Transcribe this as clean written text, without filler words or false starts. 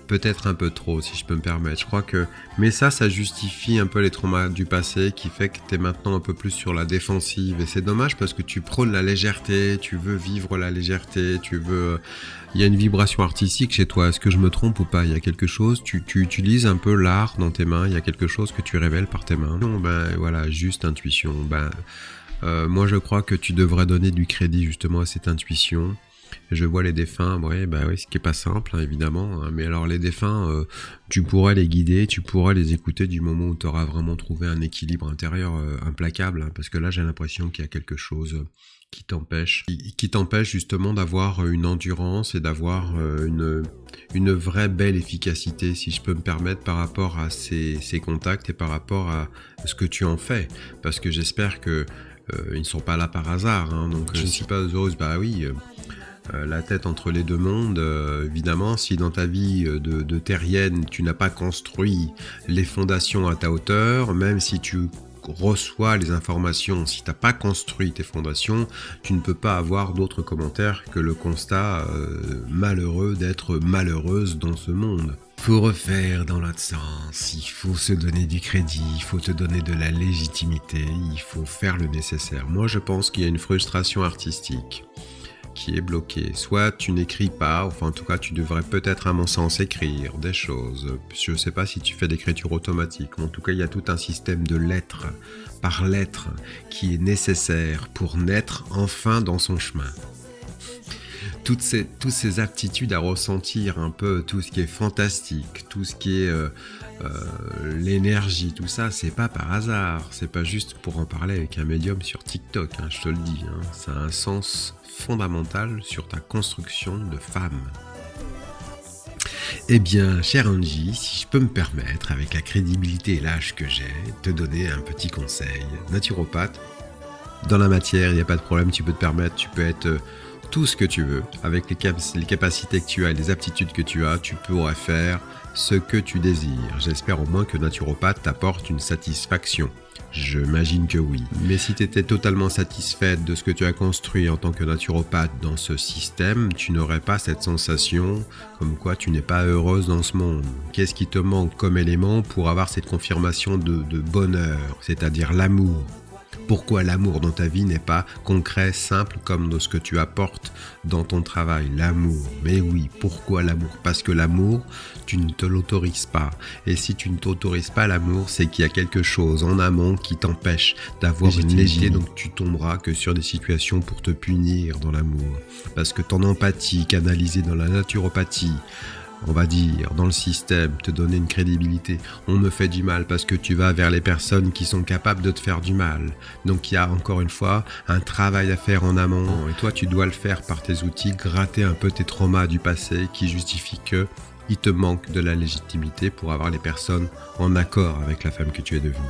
peut-être un peu trop, si je peux me permettre. Je crois que... Mais ça justifie un peu les traumas du passé qui fait que tu es maintenant un peu plus sur la défensive. Et c'est dommage parce que tu prônes la légèreté, tu veux vivre la légèreté, tu veux... Il y a une vibration artistique chez toi. Est-ce que je me trompe ou pas? Il y a quelque chose, tu utilises un peu l'art dans tes mains, il y a quelque chose que tu révèles par tes mains. Non, voilà, juste intuition. Moi je crois que tu devrais donner du crédit justement à cette intuition. Je vois les défunts, oui, ce qui est pas simple, hein, évidemment. Hein, mais alors les défunts, tu pourrais les guider, tu pourrais les écouter du moment où tu auras vraiment trouvé un équilibre intérieur implacable. Hein, parce que là, j'ai l'impression qu'il y a quelque chose qui t'empêche justement d'avoir une endurance et d'avoir une vraie belle efficacité, si je peux me permettre, par rapport à ces contacts et par rapport à ce que tu en fais. Parce que j'espère que ils ne sont pas là par hasard. Hein, donc je ne suis pas heureuse, la tête entre les deux mondes, évidemment, si dans ta vie de terrienne, tu n'as pas construit les fondations à ta hauteur, même si tu reçois les informations, si tu n'as pas construit tes fondations, tu ne peux pas avoir d'autres commentaires que le constat malheureux d'être malheureuse dans ce monde. Il faut refaire dans l'autre sens, il faut se donner du crédit, il faut te donner de la légitimité, il faut faire le nécessaire. Moi, je pense qu'il y a une frustration artistique qui est bloqué. Soit tu n'écris pas, enfin en tout cas tu devrais peut-être à mon sens écrire des choses. Je ne sais pas si tu fais d'écriture automatique, mais en tout cas il y a tout un système de lettres par lettre qui est nécessaire pour naître enfin dans son chemin. Toutes ces aptitudes à ressentir un peu tout ce qui est fantastique, tout ce qui est l'énergie, tout ça, c'est pas par hasard, c'est pas juste pour en parler avec un médium sur TikTok, hein, je te le dis, hein, ça a un sens fondamental sur ta construction de femme. Eh bien, cher Angie, si je peux me permettre, avec la crédibilité et l'âge que j'ai, te donner un petit conseil. Naturopathe, dans la matière, il n'y a pas de problème, tu peux te permettre, tu peux être tout ce que tu veux. Avec les capacités que tu as et les aptitudes que tu as, tu pourrais faire ce que tu désires. J'espère au moins que naturopathe t'apporte une satisfaction. J'imagine que oui. Mais si tu étais totalement satisfaite de ce que tu as construit en tant que naturopathe dans ce système, tu n'aurais pas cette sensation comme quoi tu n'es pas heureuse dans ce monde. Qu'est-ce qui te manque comme élément pour avoir cette confirmation de bonheur, c'est-à-dire l'amour? Pourquoi l'amour dans ta vie n'est pas concret, simple comme dans ce que tu apportes dans ton travail? L'amour. Mais oui, pourquoi l'amour? Parce que l'amour, tu ne te l'autorises pas. Et si tu ne t'autorises pas l'amour, c'est qu'il y a quelque chose en amont qui t'empêche d'avoir une légitimité. Donc tu tomberas que sur des situations pour te punir dans l'amour. Parce que ton empathie canalisée dans la naturopathie, on va dire, dans le système, te donner une crédibilité. On me fait du mal parce que tu vas vers les personnes qui sont capables de te faire du mal. Donc il y a encore une fois un travail à faire en amont. Et toi, tu dois le faire par tes outils, gratter un peu tes traumas du passé qui justifient que il te manque de la légitimité pour avoir les personnes en accord avec la femme que tu es devenue.